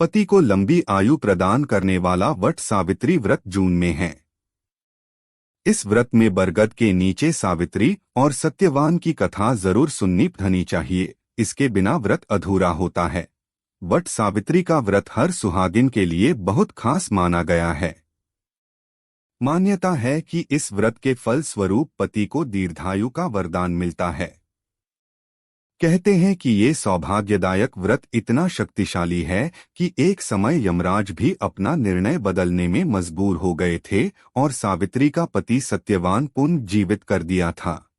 पति को लंबी आयु प्रदान करने वाला वट सावित्री व्रत जून में है। इस व्रत में बरगद के नीचे सावित्री और सत्यवान की कथा जरूर सुननी पड़नी चाहिए, इसके बिना व्रत अधूरा होता है। वट सावित्री का व्रत हर सुहागिन के लिए बहुत खास माना गया है। मान्यता है कि इस व्रत के फल स्वरूप पति को दीर्घायु का वरदान मिलता है। कहते हैं कि ये सौभाग्यदायक व्रत इतना शक्तिशाली है कि एक समय यमराज भी अपना निर्णय बदलने में मजबूर हो गए थे और सावित्री का पति सत्यवान पुनर्जीवित कर दिया था।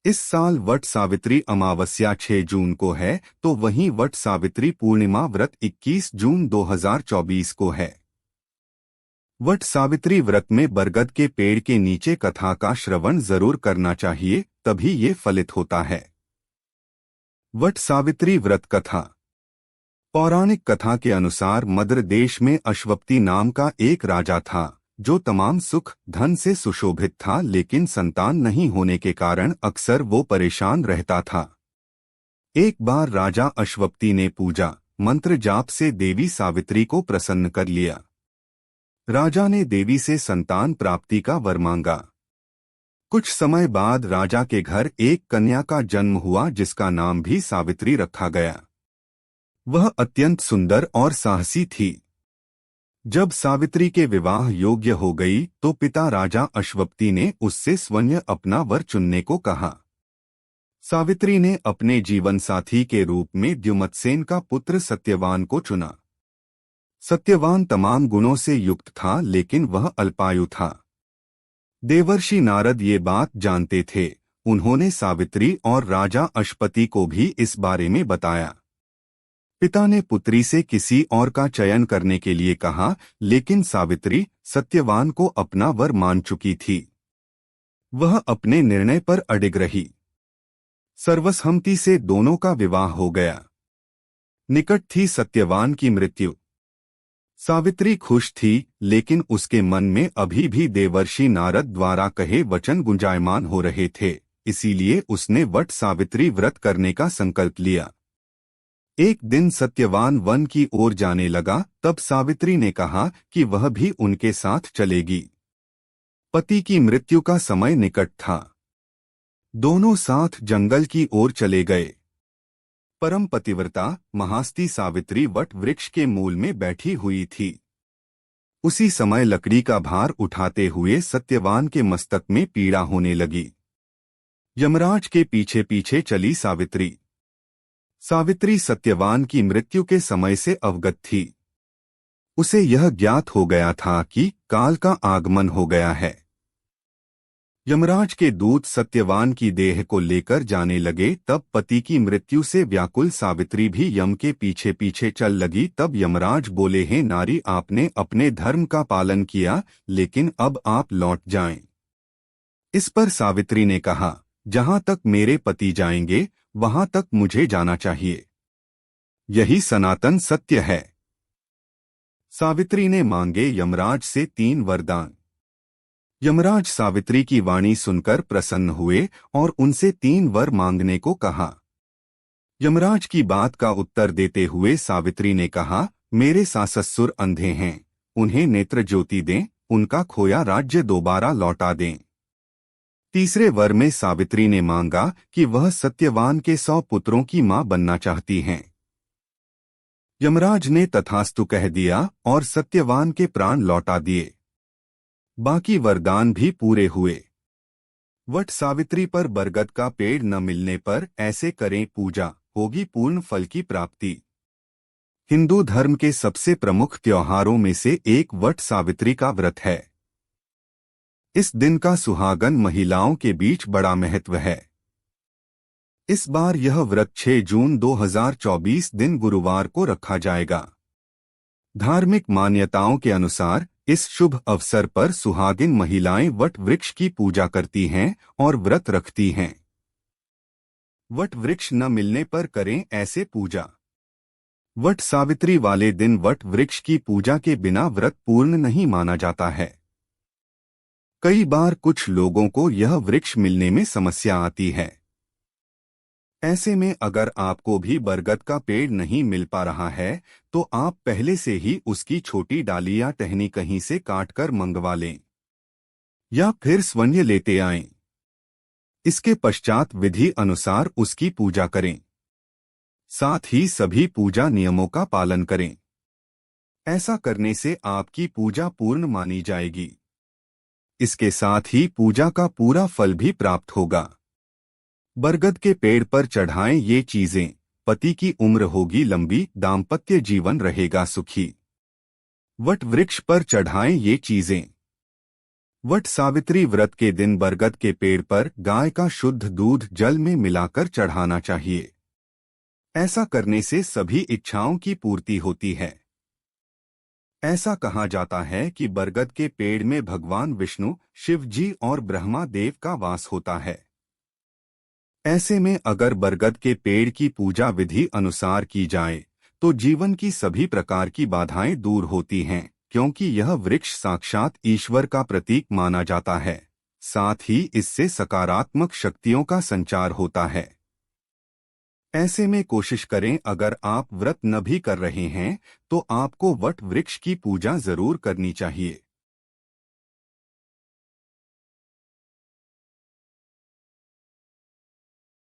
इस साल वट सावित्री अमावस्या 6 जून को है, तो वहीं वट सावित्री पूर्णिमा व्रत 21 जून 2024 को है। वट सावित्री व्रत में बरगद के पेड़ के नीचे कथा का श्रवण जरूर करना चाहिए, तभी ये फलित होता है। वट सावित्री व्रत कथा। पौराणिक कथा के अनुसार मद्र देश में अश्वपति नाम का एक राजा था, जो तमाम सुख धन से सुशोभित था, लेकिन संतान नहीं होने के कारण अक्सर वो परेशान रहता था। एक बार राजा अश्वपति ने पूजा मंत्र जाप से देवी सावित्री को प्रसन्न कर लिया। राजा ने देवी से संतान प्राप्ति का वर मांगा। कुछ समय बाद राजा के घर एक कन्या का जन्म हुआ, जिसका नाम भी सावित्री रखा गया। वह अत्यंत सुंदर और साहसी थी। जब सावित्री के विवाह योग्य हो गई तो पिता राजा अश्वपति ने उससे स्वयं अपना वर चुनने को कहा। सावित्री ने अपने जीवन साथी के रूप में द्युमत्सेन का पुत्र सत्यवान को चुना। सत्यवान तमाम गुणों से युक्त था, लेकिन वह अल्पायु था। देवर्षि नारद ये बात जानते थे। उन्होंने सावित्री और राजा अश्वपति को भी इस बारे में बताया। पिता ने पुत्री से किसी और का चयन करने के लिए कहा, लेकिन सावित्री सत्यवान को अपना वर मान चुकी थी। वह अपने निर्णय पर अडिग रही। सर्वसम्मति से दोनों का विवाह हो गया। निकट थी सत्यवान की मृत्यु। सावित्री खुश थी, लेकिन उसके मन में अभी भी देवर्षि नारद द्वारा कहे वचन गुंजायमान हो रहे थे, इसीलिए उसने वट सावित्री व्रत करने का संकल्प लिया। एक दिन सत्यवान वन की ओर जाने लगा, तब सावित्री ने कहा कि वह भी उनके साथ चलेगी। पति की मृत्यु का समय निकट था। दोनों साथ जंगल की ओर चले गए। परम पतिव्रता महास्ती सावित्री वट वृक्ष के मूल में बैठी हुई थी। उसी समय लकड़ी का भार उठाते हुए सत्यवान के मस्तक में पीड़ा होने लगी। यमराज के पीछे पीछे चली सावित्री। सावित्री सत्यवान की मृत्यु के समय से अवगत थी। उसे यह ज्ञात हो गया था कि काल का आगमन हो गया है। यमराज के दूत सत्यवान की देह को लेकर जाने लगे, तब पति की मृत्यु से व्याकुल सावित्री भी यम के पीछे पीछे चल लगी। तब यमराज बोले, हे नारी, आपने अपने धर्म का पालन किया, लेकिन अब आप लौट जाएं। इस पर सावित्री ने कहा, जहां तक मेरे पति जाएंगे वहां तक मुझे जाना चाहिए। यही सनातन सत्य है। सावित्री ने मांगे यमराज से 3 वरदान। यमराज सावित्री की वाणी सुनकर प्रसन्न हुए और उनसे 3 वर मांगने को कहा। यमराज की बात का उत्तर देते हुए सावित्री ने कहा, मेरे सास-ससुर अंधे हैं, उन्हें नेत्र ज्योति दें, उनका खोया राज्य दोबारा लौटा दें। तीसरे वर में सावित्री ने मांगा कि वह सत्यवान के 100 पुत्रों की मां बनना चाहती हैं। यमराज ने तथास्तु कह दिया और सत्यवान के प्राण लौटा दिए। बाकी वरदान भी पूरे हुए। वट सावित्री पर बरगद का पेड़ न मिलने पर ऐसे करें पूजा, होगी पूर्ण फल की प्राप्ति। हिंदू धर्म के सबसे प्रमुख त्योहारों में से एक वट सावित्री का व्रत है। इस दिन का सुहागन महिलाओं के बीच बड़ा महत्व है। इस बार यह व्रत 6 जून 2024 दिन गुरुवार को रखा जाएगा। धार्मिक मान्यताओं के अनुसार इस शुभ अवसर पर सुहागिन महिलाएं वट वृक्ष की पूजा करती हैं और व्रत रखती हैं। वट वृक्ष न मिलने पर करें ऐसे पूजा। वट सावित्री वाले दिन वट वृक्ष की पूजा के बिना व्रत पूर्ण नहीं माना जाता है। कई बार कुछ लोगों को यह वृक्ष मिलने में समस्या आती है। ऐसे में अगर आपको भी बरगद का पेड़ नहीं मिल पा रहा है तो आप पहले से ही उसकी छोटी डाली या टहनी कहीं से काट कर मंगवा लें या फिर स्वयं लेते आएं। इसके पश्चात विधि अनुसार उसकी पूजा करें। साथ ही सभी पूजा नियमों का पालन करें। ऐसा करने से आपकी पूजा पूर्ण मानी जाएगी। इसके साथ ही पूजा का पूरा फल भी प्राप्त होगा। बरगद के पेड़ पर चढ़ाएं ये चीजें, पति की उम्र होगी लंबी, दाम्पत्य जीवन रहेगा सुखी। वट वृक्ष पर चढ़ाएं ये चीजें। वट सावित्री व्रत के दिन बरगद के पेड़ पर गाय का शुद्ध दूध जल में मिलाकर चढ़ाना चाहिए। ऐसा करने से सभी इच्छाओं की पूर्ति होती है। ऐसा कहा जाता है कि बरगद के पेड़ में भगवान विष्णु, शिव जी और ब्रह्मा देव का वास होता है। ऐसे में अगर बरगद के पेड़ की पूजा विधि अनुसार की जाए तो जीवन की सभी प्रकार की बाधाएं दूर होती हैं, क्योंकि यह वृक्ष साक्षात ईश्वर का प्रतीक माना जाता है। साथ ही इससे सकारात्मक शक्तियों का संचार होता है। ऐसे में कोशिश करें, अगर आप व्रत न भी कर रहे हैं तो आपको वट वृक्ष की पूजा जरूर करनी चाहिए।